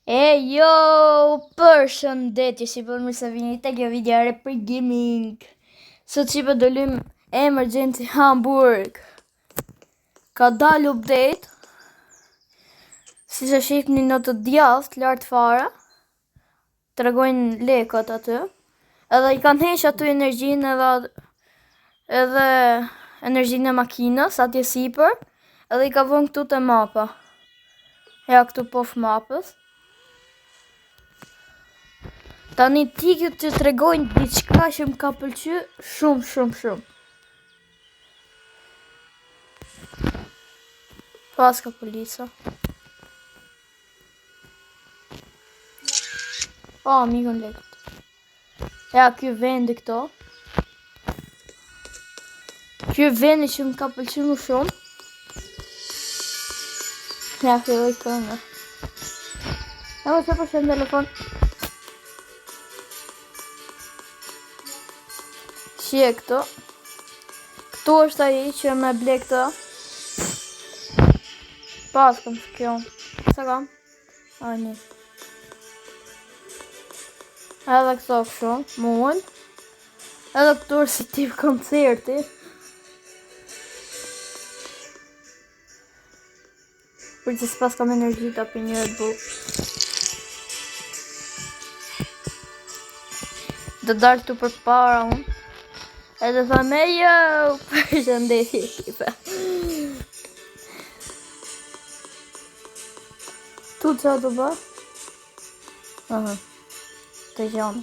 Jo, përshëndetje, si për mirë se vini të kjo videare për gaming. Sot që për dolim Emergency Hamburg. Ka dalë update. Si që shifni në të djathtë, lartë fara. Të regojnë lekët aty. Edhe i kanë hesh aty energjinë edhe energjinë e makinës, atje sipër. Edhe i ka vënë këtu të mapa. Ja, këtu posh mapës. Tani tikët që të regojnë diçka që më ka pëlqy shumë. Pas ka polica. Mikën lekët. Ja, kjo vendi këto. Kjo vendi që më ka pëlqy më shumë. Ja, filloj këngë. Ja, që përshë në telefon. Shie këto. Këto është aji që me ble këto. Pas kam së kjo. Sa kam? Një. Edhe këto shumë, muën. Edhe këto është si tip koncerti. Për që s'pas kam energji të api një Red Bull. Dhe dalë të për para unë. Edhe tha me jo, përshëndetje ekipe. Tu qa të bë? Të gjanë.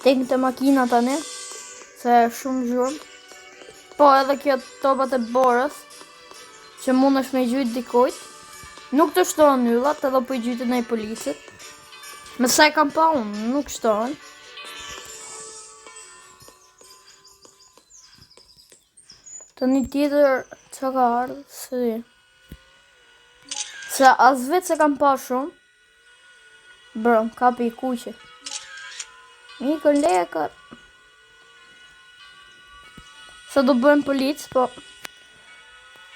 Teknë të makina tani, se shumë zhurmë. Po edhe kjo topat e borës, që mund është me i gjujtë dikojt. Nuk të shtohen nyllat, edhe po i gjujtë në i policit. Me sa e kam pa unë, nuk shtohen. Të një tjetër që ka ardhë, së di. Se as vetë se kam pa shumë. Bro, kapi i kuqe. Mikër lekër. Se do bëjmë policë, po.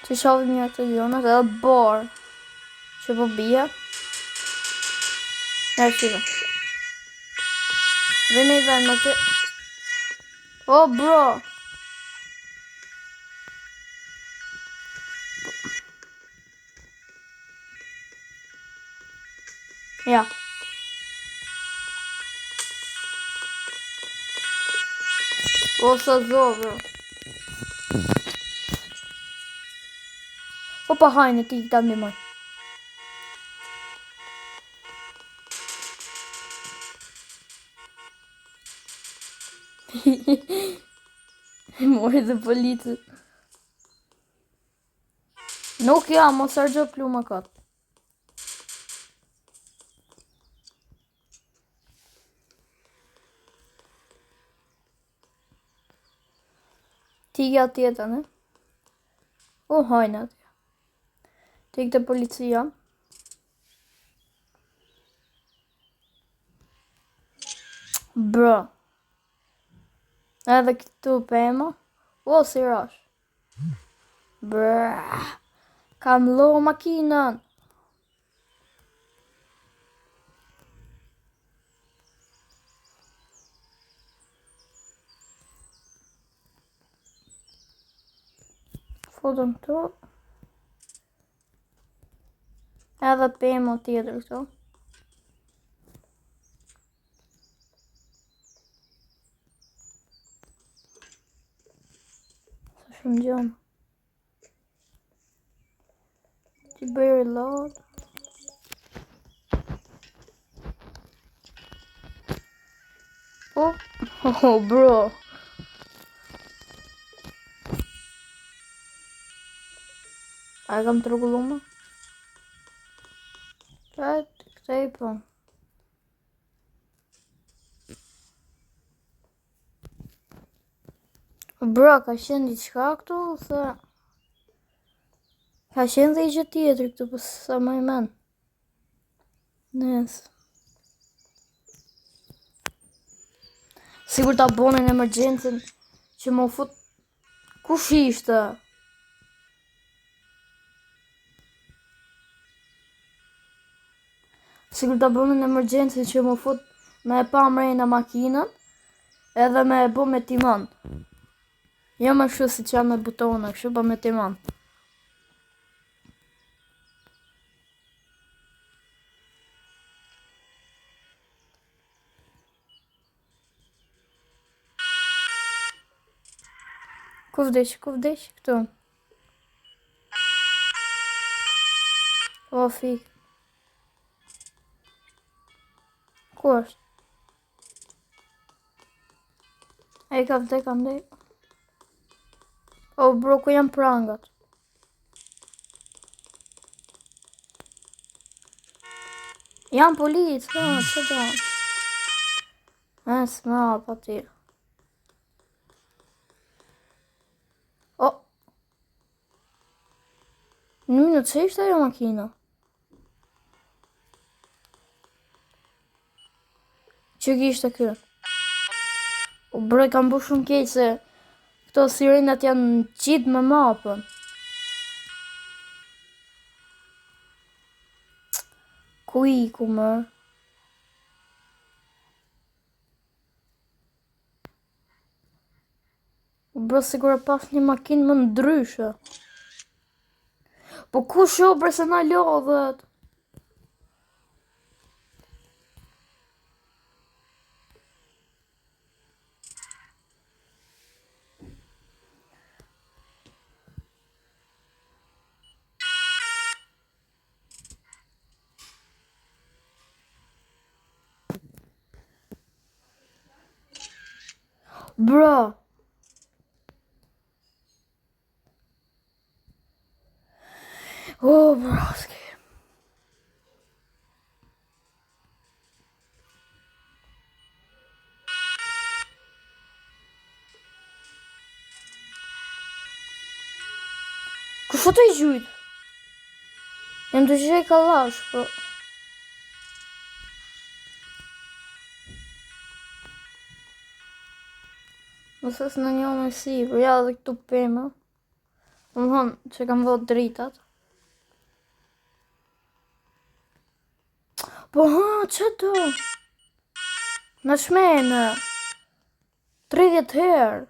Që shavim një të gjonët, edhe borë. Që po bia. Shiva. Vene i venë më të. Bro. Ja. Sa zovë. Pa hajnë ti këta më dimoj. Mori dhe policët. Nuk ja, mos argjo pluma katë. Tigja tjetën, ne? Hajnë atje. Tigë të policia. Bro. Edhe këtu pema. Si rash. Bro. Kam lo makinën. Fotëm këtu. Edhe pëmo tjetër këtu. Sa shumë gjonë. Që bëjë reload. Bro. A kam të rëgullumë? Këta i po. Bro, ka qenë diçka këtu, se... Ka qenë dhe i gjë tjetër këtu, për sa ma i men. Nesë. Sigur ta bonin emergjencën që më fut... Kush ishte? Sigur ta bëmë në emergjenci që më fut me e pa mrejna makinën, edhe me e bu me timon. Jo më kështu si që me butona, kështu pa me timon. Ku vdeq, këtu. O, fik. Ku është? E ka vdek, andej. O, bro, ku jam prangat? Jam policë, që do? S'ma, pa ti. O! Në minutë, që ishte ajo makina? Që kishte kë? O, bro, kam bu shumë keq se këto sirenat janë qitë me mapën. Ku iku më? Bro, sigur e pas një makinë më ndryshe. Po ku sho bre se na lodhet? Bro. O, broski. Kështë të i gjujt? Jem të gjej kalash, po... Më thës në një me si, për ja dhe këtu pëma. Më thonë që kam vot dritat. Po ha, që do? Në shmene. 30 herë.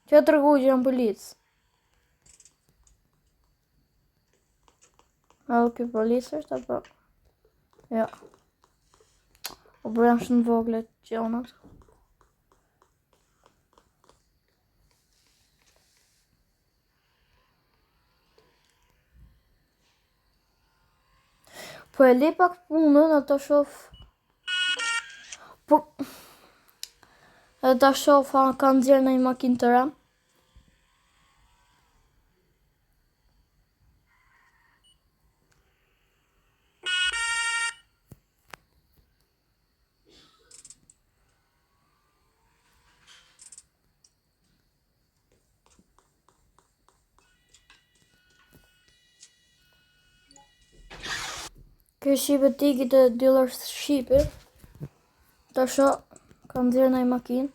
Që të rëgu që jam policë. Edhe kjo policë është, apo? Ja. O bërë jam shumë voglet gjonat. Po e li pak punën, e të shof... Po... E të shof, kanë zirë në i makinë të ram. Kjo shqipe tikit e dealer shqipe. Të sho, kanë zirë në i makinë.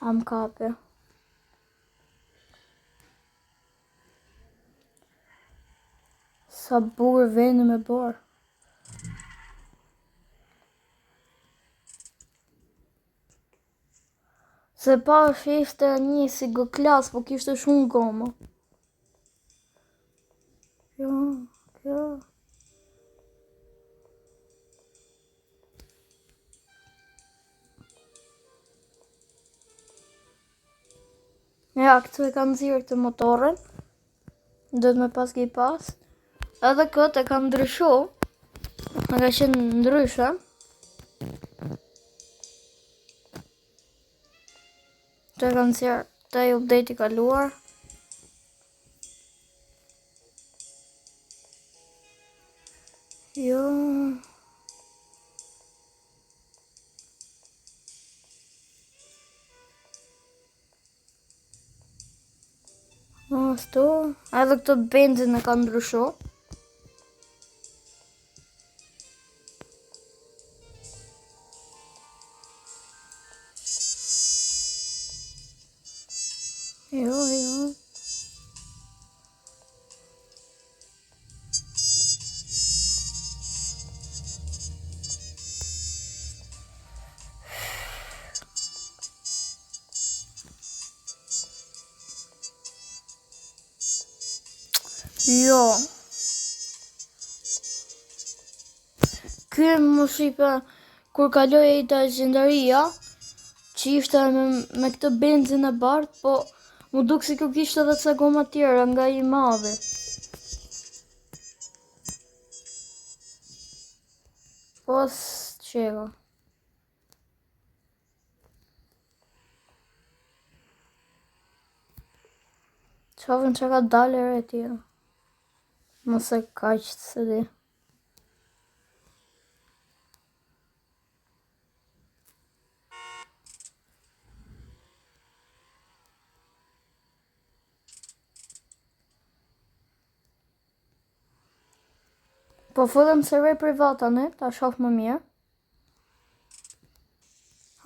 Am kape. Sa burë veni me borë. Se pa është ishte një si gëklas, po kishte shumë gomë. Kjo. Ja, këtu e kanë zirë të motorën. Dhëtë me pas ki pas. Edhe këtë e kanë ndryshu. Në ka qenë ndryshe. Të e kanë zirë të i update i kaluar. Jo... Ashtu, edhe këtë benzin e ka ndryshu. Jo. Jo. Ky më shipe kur kaloi e ta legendaria, që ishte me këtë benzin e bardh, po mu duk si kjo kishte edhe ca goma tjera nga I madhi. Po s'qeva. Qafën që ka dalë e tjera. Mëse kaq se di. Po futëm server privat tani, ta shoh më mirë.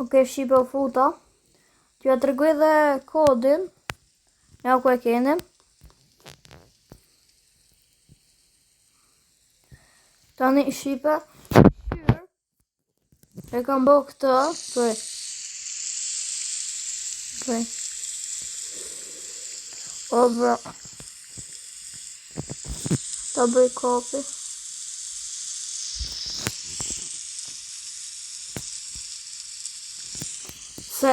Okej, shipe u futa. T'ja tregoj dhe kodin. Ja ku e keni. Tani shipe. E kam bë këtë. Prej. O bra. Ta bëj kopi. Se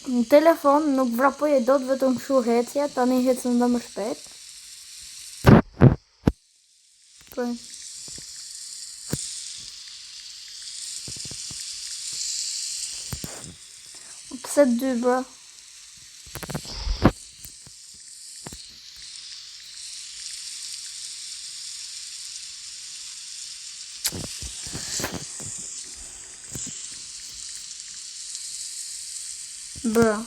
në telefon nuk vrapoj e do të vetëm shu hecja, tani hecën dhe më shpejt. Prej. Pse 2 bra? Bra.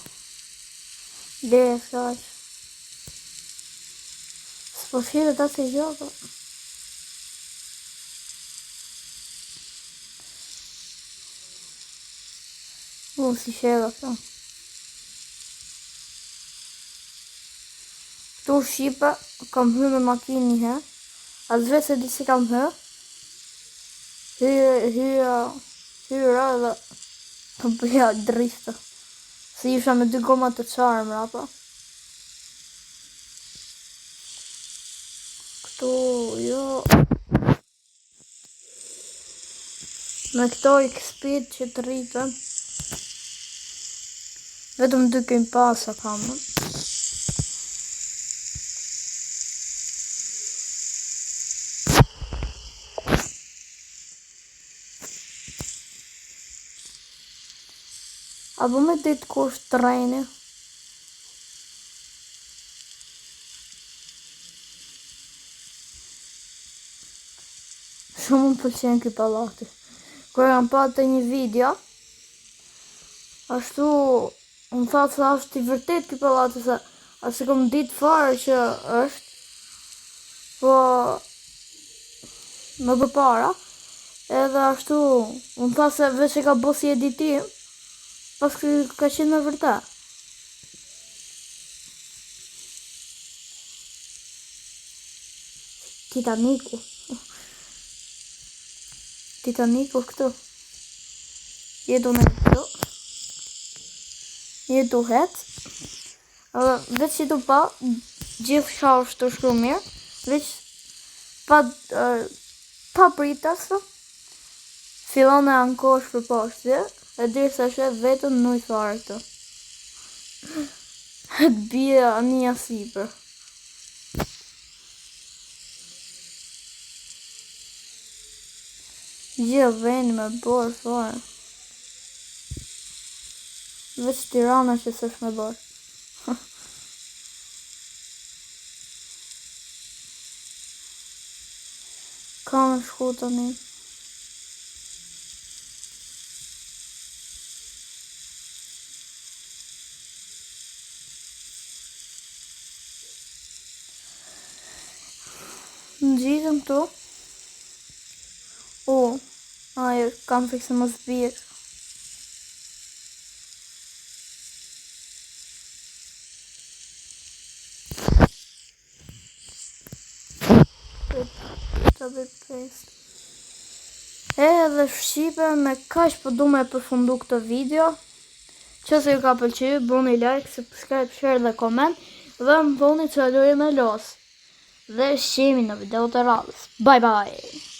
Dhe e shaq. S'po shire ta se gjoka. Si shera këta. Këtu shipe, kam hyrë me makinë një herë. As vetë se di si kam hyrë. Hyra dhe të bëja driftë. Se isha me 2 goma të qarë mrapa. Këtu, jo. Me këto XP që të rritën. Vetëm 2 kemi pasa kamë. Apo me ditë ku është treni. Shumë më pëlqen ky pallati. Kur jam pa të një video, ashtu më tha se është I vërtet ky pallati, se as e kam ditë fare që është. Po më përpara, edhe ashtu më tha se veç e ka bë si editim, pas ka qenë me vërtet. Titaniku këtu. Jetu me këtu. Jetu het. Veç që tu pa, gjithë shau është të shkru mirë. Veç pa pritas, fillon e ankosh për poshtë, e dirë sa shef vetën në I fare këtu. Të bje një sipër. Gjithë veni me borë fare. Veç Tirana që s'është me borë. Ka me shku tani. Në gjithëm tu. Ajo, kam fikse më zbirë. Ta bëj paste. Edhe shqipe me kaq po du me përfundu këtë video. Qëse ju ka pëlqyer, bëni like, subscribe, share dhe comment. Dhe më thoni që aluri me los. Dhe shqimi në video të radhës. Bye bye!